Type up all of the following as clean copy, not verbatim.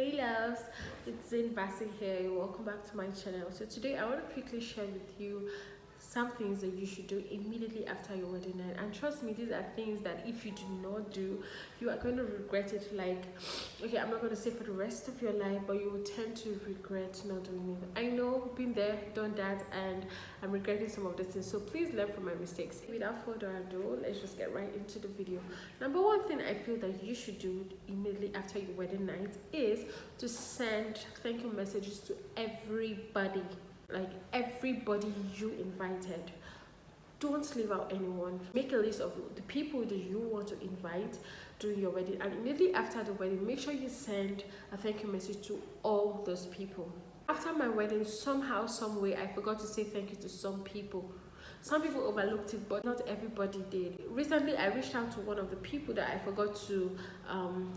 Hey loves, it's Zin Bassi here. Welcome back to my channel. So today I want to quickly share with you some things that you should do immediately after your wedding night. And trust me, these are things that if you do not do, you are going to regret it. Like, okay, I'm not going to say for the rest of your life, but you will tend to regret not doing it. I know, been there, done that, and I'm regretting some of the things. So please learn from my mistakes. Without further ado, let's just get right into the video. Number one thing I feel that you should do immediately after your wedding night is to send thank you messages to everybody, like everybody you invited. Don't leave out anyone. Make a list of the people that you want to invite during your wedding, and immediately after the wedding, make sure you send a thank you message to all those people. After my wedding, somehow, some way, I forgot to say thank you to some people. Some people overlooked it, but not everybody did. Recently, I reached out to one of the people that I forgot to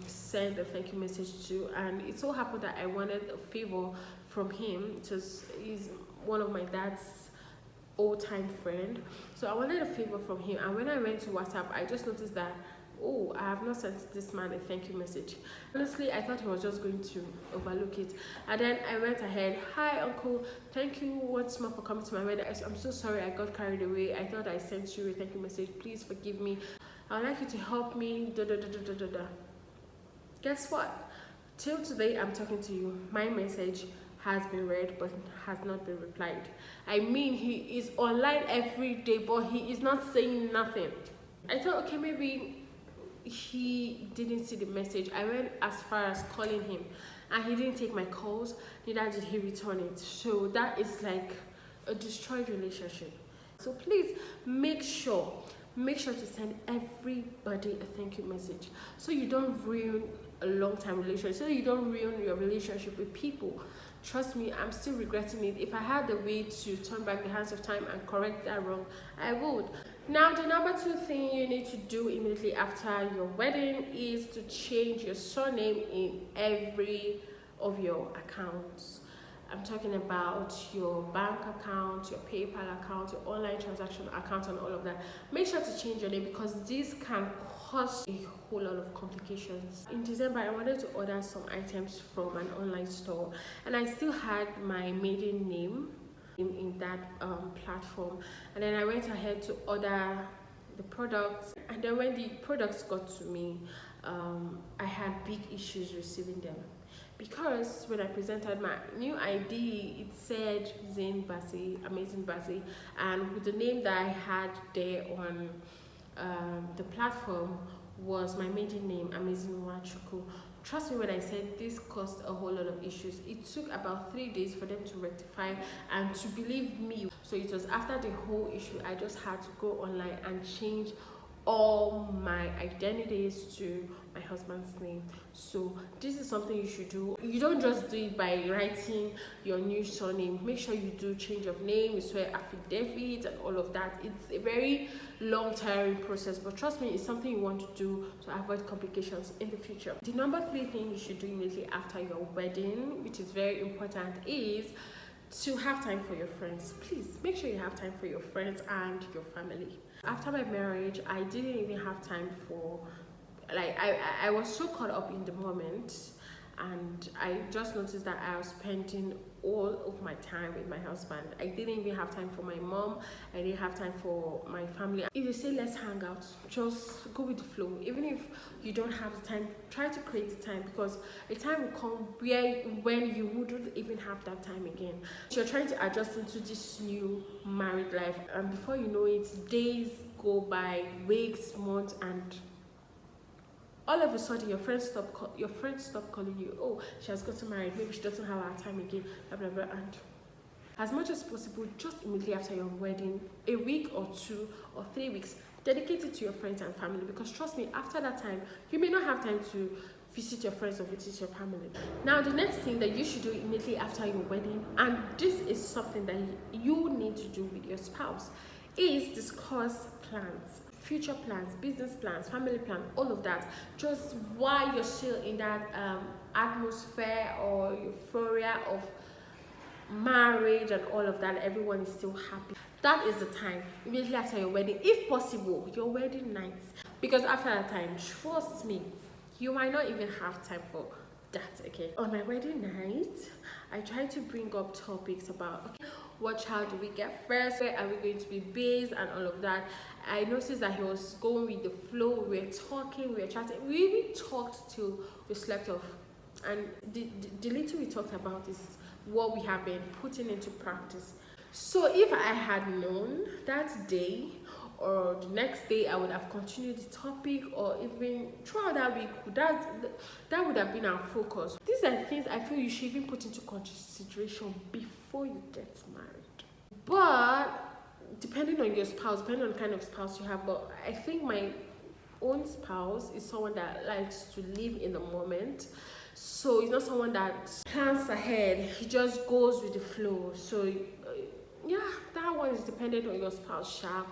send a thank you message to, and it so happened that I wanted a favor from him. He's one of my dad's old-time friend, so I wanted a favor from him. And when I went to WhatsApp, I just noticed that, oh, I have not sent this man a thank you message. Honestly, I thought he was just going to overlook it. And then I went ahead, hi uncle, thank you once more for coming to my wedding. I'm so sorry I got carried away. I thought I sent you a thank you message. Please forgive me. I would like you to help me. Guess what? Till today I'm talking to you, my message has been read but has not been replied. I mean, he is online every day, but he is not saying nothing. I thought, okay, maybe he didn't see the message. I went as far as calling him, and he didn't take my calls, neither did he return it. So that is like a destroyed relationship. So please make sure to send everybody a thank you message, so you don't ruin a long-time relationship, so you don't ruin your relationship with people. Trust me, I'm still regretting it. If I had the way to turn back the hands of time and correct that wrong, I would. Now, the number two thing you need to do immediately after your wedding is to change your surname in every of your accounts. I'm talking about your bank account, your PayPal account, your online transaction account, and all of that. Make sure to change your name, because this can cause a whole lot of complications. In December, I wanted to order some items from an online store, and I still had my maiden name in that platform. And then I went ahead to order the products, and then when the products got to me, I had big issues receiving them, because when I presented my new ID, it said Zin Bassi, Amazing Bassi, and with the name that I had there on the platform was my maiden name, Amazing Wachuku. Trust me when I said this caused a whole lot of issues. It took about 3 days for them to rectify and to believe me. So it was after the whole issue, I just had to go online and change all my identities to my husband's name. So this is something you should do. You don't just do it by writing your new surname. Make sure you do change of name, you swear affidavit and all of that. It's a very long, tiring process, but trust me, it's something you want to do to avoid complications in the future. The number three thing you should do immediately after your wedding, which is very important, is to have time for your friends. Please make sure you have time for your friends and your family. After my marriage, I didn't even have time for, like, I was so caught up in the moment, and I just noticed that I was spending all of my time with my husband. I didn't even have time for my mom. I didn't have time for my family. If you say let's hang out, just go with the flow. Even if you don't have the time, try to create the time, because a time will come when you wouldn't even have that time again. So you're trying to adjust into this new married life, and before you know it, days go by, weeks, months, and all of a sudden your friends stop calling you. Oh, she has gotten married, maybe she doesn't have her time again, blah blah blah. And as much as possible, just immediately after your wedding, a week or 2 or 3 weeks, dedicate it to your friends and family, because trust me, after that time you may not have time to visit your friends or visit your family. Now, the next thing that you should do immediately after your wedding, and this is something that you need to do with your spouse, is discuss plans. Future plans, business plans, family plan, all of that, just while you're still in that atmosphere or euphoria of marriage and all of that. Everyone is still happy. That is the time immediately after your wedding, if possible your wedding night, because after that time, trust me, you might not even have time for that. Okay, on my wedding night, I tried to bring up topics about, okay, what child do we get first, where are we going to be based, and all of that. I noticed that he was going with the flow. We were talking, we were chatting, we even talked till we slept off. And the little we talked about is what we have been putting into practice. So if I had known that day or the next day, I would have continued the topic, or even throughout that week, that would have been our focus. These are things I feel you should even put into consideration before you get married. But depending on your spouse, depending on the kind of spouse you have, but I think my own spouse is someone that likes to live in the moment. So he's not someone that plans ahead, he just goes with the flow. So yeah, that one is dependent on your spouse, sha.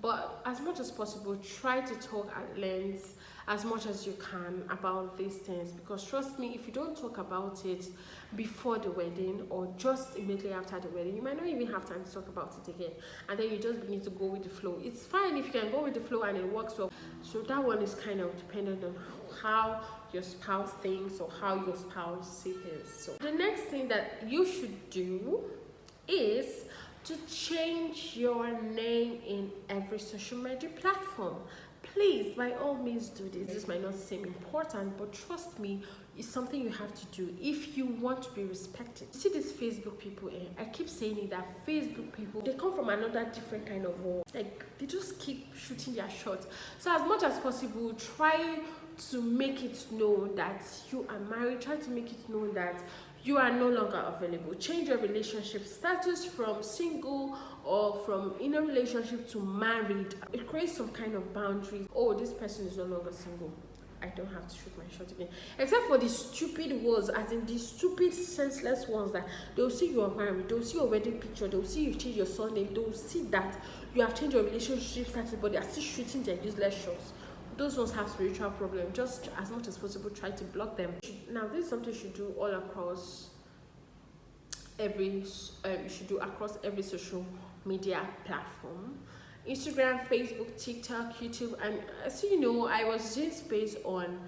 But as much as possible, try to talk at length as much as you can about these things, because trust me, if you don't talk about it before the wedding or just immediately after the wedding, you might not even have time to talk about it again, and then you just begin to go with the flow. It's fine if you can go with the flow and it works well. So that one is kind of dependent on how your spouse thinks or how your spouse sees things. So the next thing that you should do is to change your name in every social media platform. Please, by all means, do this. This might not seem important, but trust me, it's something you have to do if you want to be respected. You see these Facebook people, I keep saying it, that Facebook people, they come from another different kind of world. Like, they just keep shooting their shots. So as much as possible, try to make it known that you are married. Try to make it known that you are no longer available. Change your relationship status from single or from in a relationship to married. It creates some kind of boundaries. Oh, this person is no longer single, I don't have to shoot my shot again. Except for the stupid words, as in the stupid senseless ones that they'll see you are married, they'll see your wedding picture, they'll see you've changed your surname, they'll see that you have changed your relationship status, but they are still shooting their useless shots. Those ones have spiritual problems. Just as much as possible, try to block them. Now, this is something you should do all across every social media platform: Instagram, Facebook, TikTok, YouTube. And as you know, I was doing space on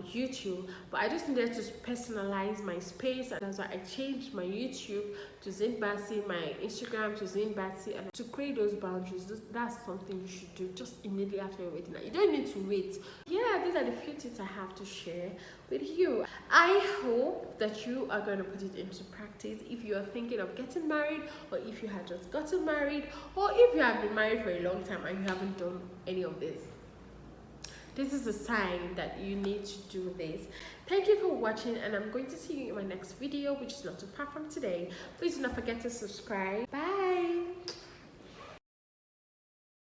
YouTube, but I just needed to personalize my space, and that's why I changed my YouTube to Zin Bassey, my Instagram to Zin Bassey, and to create those boundaries. That's something you should do just immediately after your wedding. You don't need to wait. Yeah, these are the few tips I have to share with you. I hope that you are going to put it into practice if you are thinking of getting married, or if you have just gotten married, or if you have been married for a long time and you haven't done any of this. This is a sign that you need to do this. Thank you for watching, and I'm going to see you in my next video, which is not too far from today. Please do not forget to subscribe. Bye.